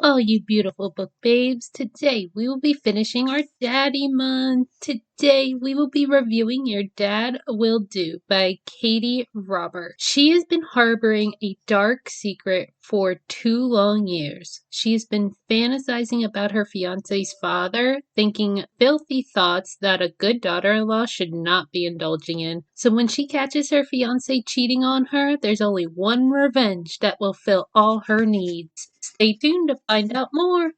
all you beautiful book babes. Today we will be finishing our Daddy Month. Today we will be reviewing Your Dad Will Do by Katee Robert. She has been harboring a dark secret for 2 long years. She has been fantasizing about her fiance's father, thinking filthy thoughts that a good daughter-in-law should not be indulging in. So when she catches her fiance cheating on her, there's only one revenge that will fill all her needs. Stay tuned to find out more.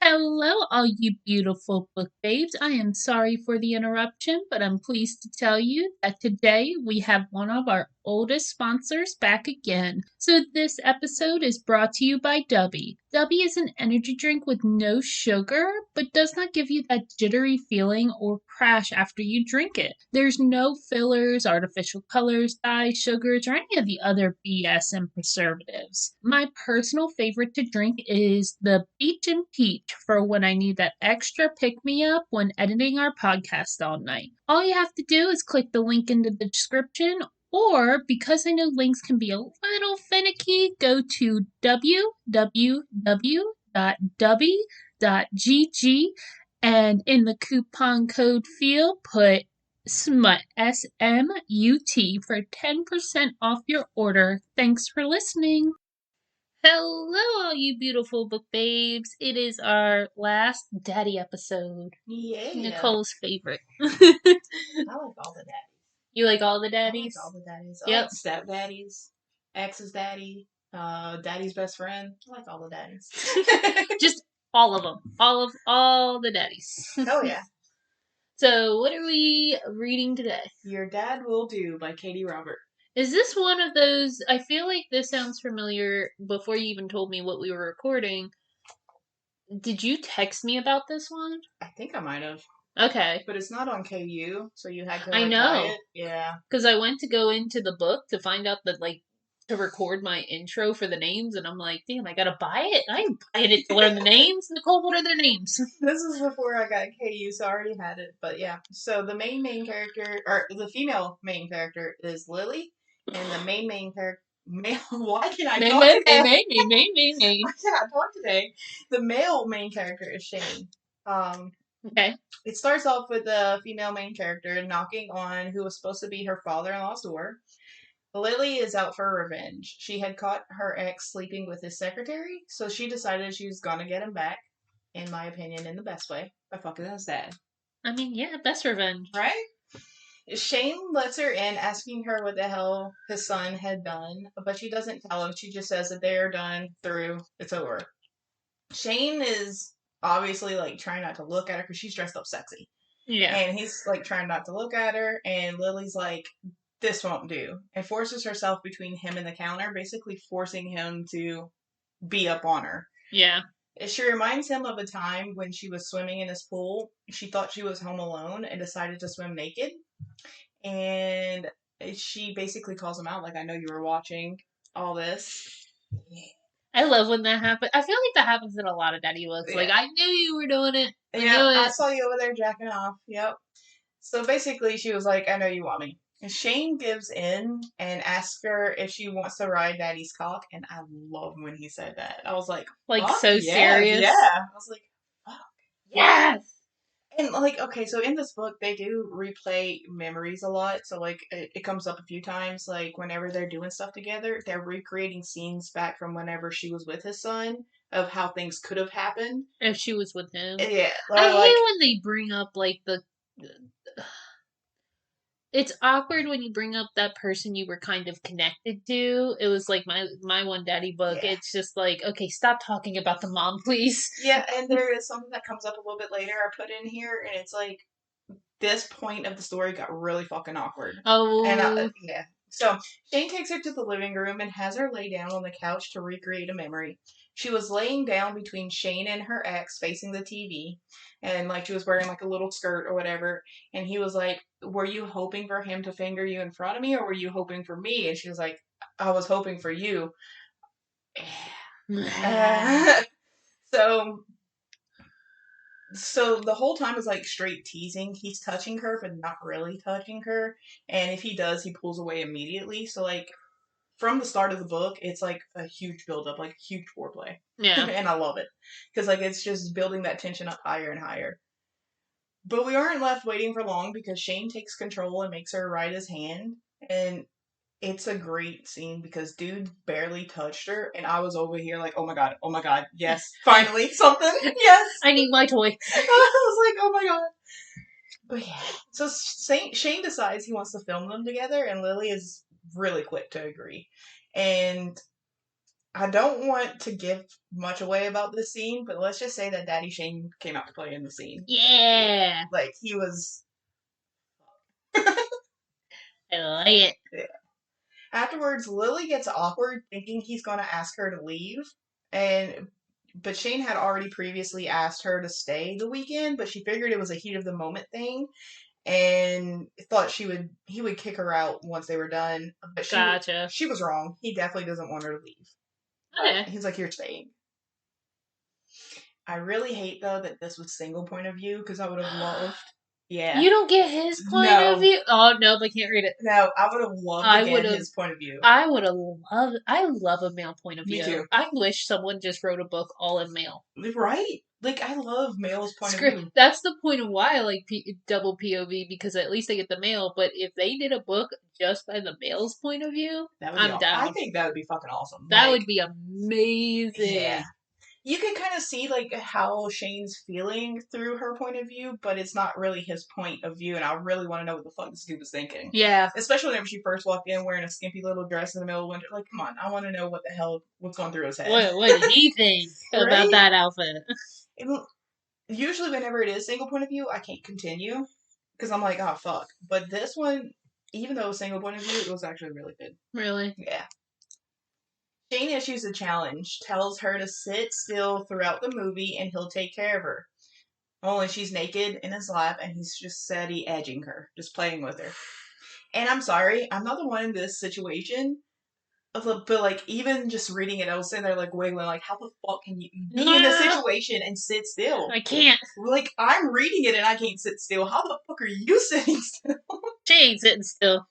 Hello, all you beautiful book babes. I am sorry for the interruption, but I'm pleased to tell you that today we have one of our oldest sponsors back again. So this episode is brought to you by Dubby. Dubby is an energy drink with no sugar, but does not give you that jittery feeling or crash after you drink it. There's no fillers, artificial colors, dyes, sugars, or any of the other BS and preservatives. My personal favorite to drink is the Peach and Peach for when I need that extra pick-me-up when editing our podcast all night. All you have to do is click the link in the description, or because I know links can be a little finicky, go to www.dubby.gg and in the coupon code field put SMUT, S-M-U-T, for 10% off your order. Thanks for listening. Hello, all you beautiful book babes. It is our last daddy episode. Yeah. Nicole's favorite. I like all the daddies. You like all the I daddies? like all the daddies. Yep. I like stepdaddies, ex's daddy, daddy's best friend. I like all the daddies. Just all of them. All the daddies. Oh yeah. So, what are we reading today? Your Dad Will Do by Katee Robert. Is this one of those? I feel like this sounds familiar before you even told me what we were recording. Did you text me about this one? I think I might have. Okay. But it's not on KU, so you had to I know. buy it. Yeah. Because I went to go into the book to find out that, to record my intro for the names, and I'm like, damn, I gotta buy it? I ain't buying it to learn the names. Nicole, what are their names? This is before I got KU, so I already had it. But yeah. So the main character, or the female main character is Lily, and the main character. Why can I talk today? Why can I talk today? The male main character is Shane. Okay. It starts off with the female main character knocking on who was supposed to be her father-in-law's door. Lily is out for revenge. She had caught her ex sleeping with his secretary, so she decided she was gonna get him back, in my opinion, in the best way, by fucking his dad. I mean, yeah, best revenge. Right? Shane lets her in, asking her what the hell his son had done, but she doesn't tell him. She just says that they are done, through, it's over. Shane is obviously, trying not to look at her because she's dressed up sexy. Yeah. And he's, trying not to look at her, and Lily's like, this won't do, and forces herself between him and the counter, basically forcing him to be up on her. Yeah. She reminds him of a time when she was swimming in his pool. She thought she was home alone and decided to swim naked. And she basically calls him out, I know you were watching all this. I love when that happens. I feel like that happens in a lot of daddy books. Yeah. I knew you were doing it. I saw you over there jacking off. Yep. So basically, she was like, I know you want me. And Shane gives in and asks her if she wants to ride Daddy's cock. And I love when he said that. I was like, so yes, serious? Yeah. I was like, fuck. Yes! And, okay, so in this book, they do replay memories a lot. So, it comes up a few times. Whenever they're doing stuff together, they're recreating scenes back from whenever she was with his son of how things could have happened. If she was with him. Yeah. I hate when they bring up, It's awkward when you bring up that person you were kind of connected to. It was my one daddy book. Yeah. It's just okay, stop talking about the mom, please. Yeah, and there is something that comes up a little bit later I put in here, and it's this point of the story got really fucking awkward. Oh. And yeah. So Shane takes her to the living room and has her lay down on the couch to recreate a memory. She was laying down between Shane and her ex, facing the TV, and she was wearing a little skirt or whatever. And he was like, "Were you hoping for him to finger you in front of me, or were you hoping for me?" And she was like, "I was hoping for you." So the whole time is like straight teasing. He's touching her, but not really touching her. And if he does, he pulls away immediately. So like from the start of the book, it's like a huge buildup, like huge foreplay. Yeah. And I love it. Because like it's just building that tension up higher and higher. But we aren't left waiting for long because Shane takes control and makes her ride his hand. And it's a great scene because dude barely touched her, and I was over here like, oh my god, yes, finally, something, yes. I need my toy. I was like, oh my god. But yeah, so Shane decides he wants to film them together, and Lily is really quick to agree. And I don't want to give much away about this scene, but let's just say that Daddy Shane came out to play in the scene. Yeah. Like, he was... I like it. Yeah. Afterwards, Lily gets awkward, thinking he's going to ask her to leave, but Shane had already previously asked her to stay the weekend, but she figured it was a heat of the moment thing, and thought he would kick her out once they were done. But Gotcha. she was wrong. He definitely doesn't want her to leave. Okay. He's like, you're staying. I really hate though that this was single point of view because I would have loved. Yeah. You don't get his point of view? Oh, no, I can't read it. No, I would have loved to get his point of view. I would have loved... I love a male point of view. Me too. I wish someone just wrote a book all in male. Right? Like, I love male's point of view. That's the point of why I like double POV, because at least I get the male, but if they did a book just by the male's point of view, I'm down. I think that would be fucking awesome. That would be amazing. Yeah. You can kind of see, like, how Shane's feeling through her point of view, but it's not really his point of view, and I really want to know what the fuck this dude was thinking. Yeah. Especially whenever she first walked in wearing a skimpy little dress in the middle of winter. Like, come on, I want to know what's going through his head. What did he think about that outfit? Usually whenever it is single point of view, I can't continue, because I'm like, oh, fuck. But this one, even though it was single point of view, it was actually really good. Really? Yeah. Shane issues a challenge, tells her to sit still throughout the movie and he'll take care of her. Only she's naked in his lap and he's just steady edging her, just playing with her. And I'm sorry, I'm not the one in this situation, but like even just reading it, I was sitting there like wiggling, like how the fuck can you be in a situation and sit still? I can't. Like I'm reading it and I can't sit still. How the fuck are you sitting still? She ain't sitting still.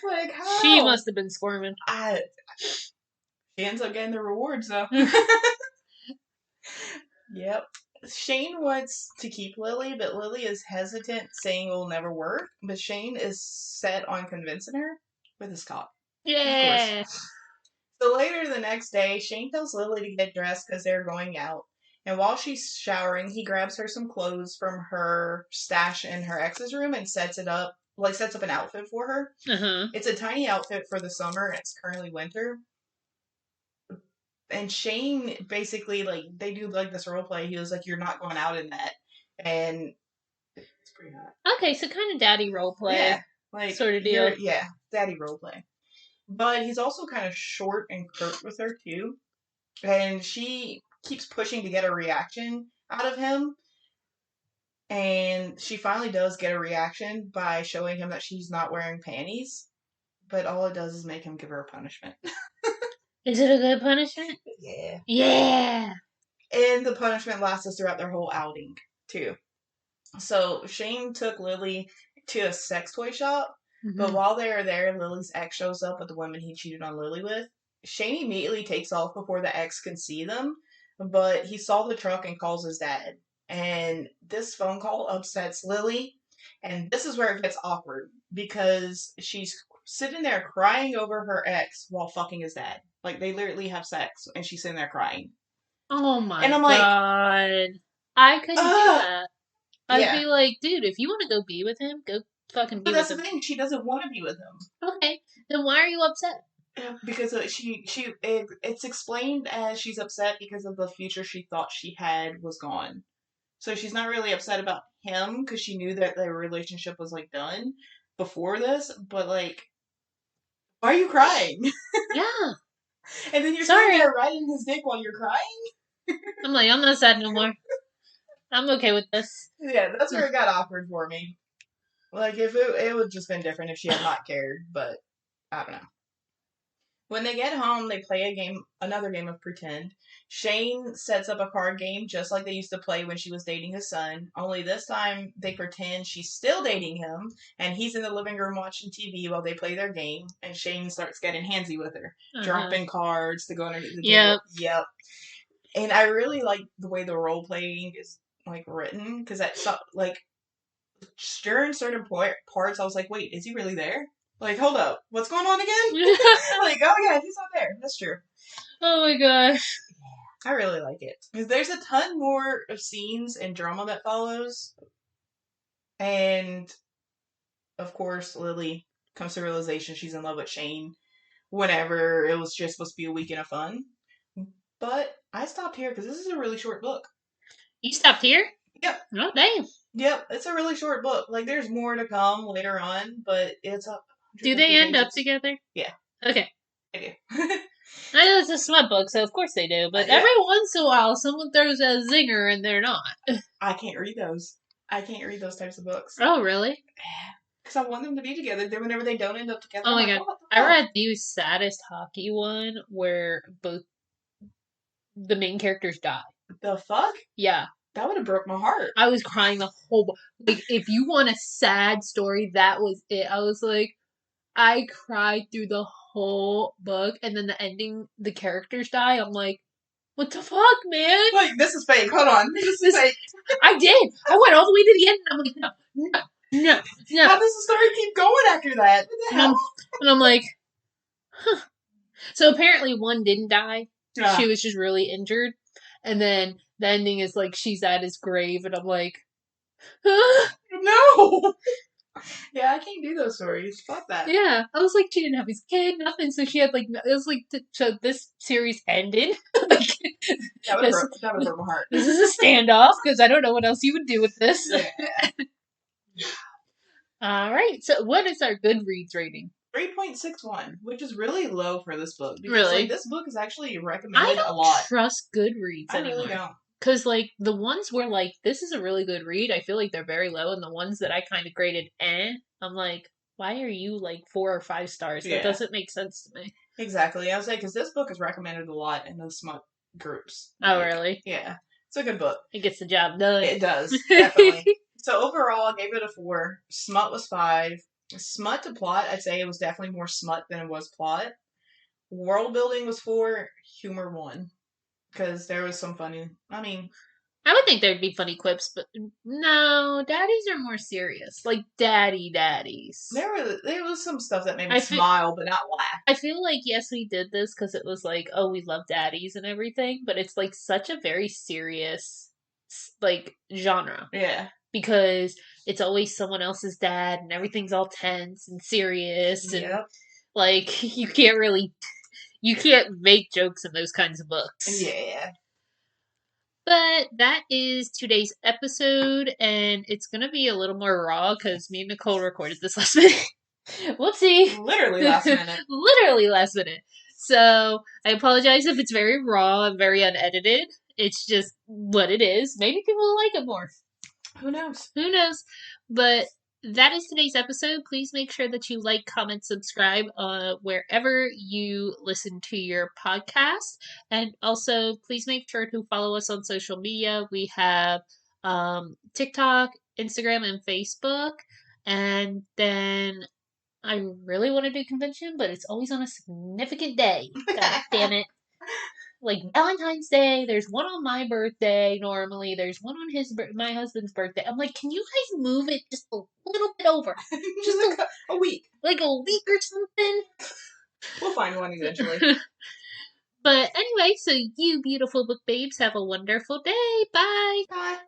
Like how? She must have been squirming. She ends up getting the rewards, though. Yep. Shane wants to keep Lily, but Lily is hesitant, saying it will never work. But Shane is set on convincing her with his cock. Yeah. So later the next day, Shane tells Lily to get dressed because they're going out. And while she's showering, he grabs her some clothes from her stash in her ex's room and sets up an outfit for her. Uh-huh. It's a tiny outfit for the summer, and it's currently winter. And Shane basically, like, they do, like, this role play. He was like, you're not going out in that. And it's pretty hot. Okay, so kind of daddy role play. Yeah. Like, sort of deal. Yeah, daddy role play. But he's also kind of short and curt with her, too. And she keeps pushing to get a reaction out of him. And she finally does get a reaction by showing him that she's not wearing panties. But all it does is make him give her a punishment. Is it a good punishment? Yeah. Yeah. And the punishment lasts us throughout their whole outing, too. So Shane took Lily to a sex toy shop, but while they are there, Lily's ex shows up with the woman he cheated on Lily with. Shane immediately takes off before the ex can see them, but he saw the truck and calls his dad. And this phone call upsets Lily, and this is where it gets awkward, because she's sitting there crying over her ex while fucking his dad. Like, they literally have sex, and she's sitting there crying. Oh my and I'm god. I couldn't do that. I'd be like, dude, if you want to go be with him, go fucking be with him. But that's the thing, she doesn't want to be with him. Okay, then why are you upset? Because it's explained as she's upset because of the future she thought she had was gone. So she's not really upset about him, because she knew that their relationship was, like, done before this, but, like, why are you crying? Yeah. And then you're sitting there riding his dick while you're crying? I'm like, I'm not sad no more. I'm okay with this. Yeah, that's where it got awkward for me. Like, if it would just been different if she had not cared, but I don't know. When they get home, they play another game of pretend. Shane sets up a card game just like they used to play when she was dating his son, only this time they pretend she's still dating him, and he's in the living room watching TV while they play their game, and Shane starts getting handsy with her, dropping cards to go underneath the table. Yep. And I really like the way the role playing is like written, because that's like during certain parts, I was like, wait, is he really there? Like, hold up, what's going on again? Like, oh yeah, he's not there. That's true. Oh my gosh. I really like it. Because there's a ton more of scenes and drama that follows. And, of course, Lily comes to the realization she's in love with Shane whenever it was just supposed to be a weekend of fun. But I stopped here because this is a really short book. You stopped here? Yep. Oh, damn. Yep, it's a really short book. Like, there's more to come later on, but it's up. Do they end up together? Yeah. Okay. I do. I know it's a smut book, so of course they do, but every once in a while someone throws a zinger and they're not. I can't read those. I can't read those types of books. Oh, really? Because I want them to be together. Then whenever they don't end up together, oh my god. I read the saddest hockey one where both the main characters die. The fuck? Yeah. That would have broke my heart. I was crying the whole book. Like, if you want a sad story, that was it. I was like, I cried through the whole book, and then the ending, the characters die. I'm like, what the fuck, man? Like, this is fake. Hold on. This is fake. I did. I went all the way to the end, and I'm like, no. How does the story keep going after that? What the hell? And I'm like, huh. So apparently one didn't die. Yeah. She was just really injured. And then the ending is like she's at his grave, and I'm like, no. Yeah, I can't do those stories. Fuck that. Yeah, I was like, she didn't have his kid, nothing. So she had like, it was like, so this series ended. Like, that would broke my heart. This is a standoff because I don't know what else you would do with this. Yeah. All right. So what is our Goodreads rating? 3.61, which is really low for this book. Because, really? Like, this book is actually recommended a lot. I don't trust Goodreads anymore. I really don't. Because, like, the ones where, like, this is a really good read, I feel like they're very low. And the ones that I kind of graded I'm like, why are you, like, 4 or 5 stars? That doesn't make sense to me. Exactly. I was like, because this book is recommended a lot in those smut groups. Oh, really? Yeah. It's a good book. It gets the job done. It does. Definitely. So, overall, I gave it a 4. Smut was 5. Smut to plot, I'd say it was definitely more smut than it was plot. World building was 4. Humor 1. Because there was some funny... I would think there'd be funny quips, but no, daddies are more serious. Like, daddies. There was some stuff that made me smile, but not laugh. I feel like, yes, we did this because it was like, oh, we love daddies and everything, but it's, like, such a very serious, like, genre. Yeah. Because it's always someone else's dad, and everything's all tense and serious, and, like, you can't make jokes in those kinds of books. Yeah. But that is today's episode, and it's going to be a little more raw because me and Nicole recorded this last minute. Whoopsie. Literally last minute. Literally last minute. So, I apologize if it's very raw and very unedited. It's just what it is. Maybe people will like it more. Who knows? Who knows? But that is today's episode. Please make sure that you like, comment, subscribe wherever you listen to your podcast. And also, please make sure to follow us on social media. We have TikTok, Instagram, and Facebook. And then I really want to do convention, but it's always on a significant day. God damn it. Like Valentine's Day, there's one on my birthday normally, there's one on my husband's birthday. I'm like, can you guys move it just a little bit over? Just a week. Like a week or something? We'll find one eventually. But anyway, so you beautiful book babes have a wonderful day. Bye. Bye.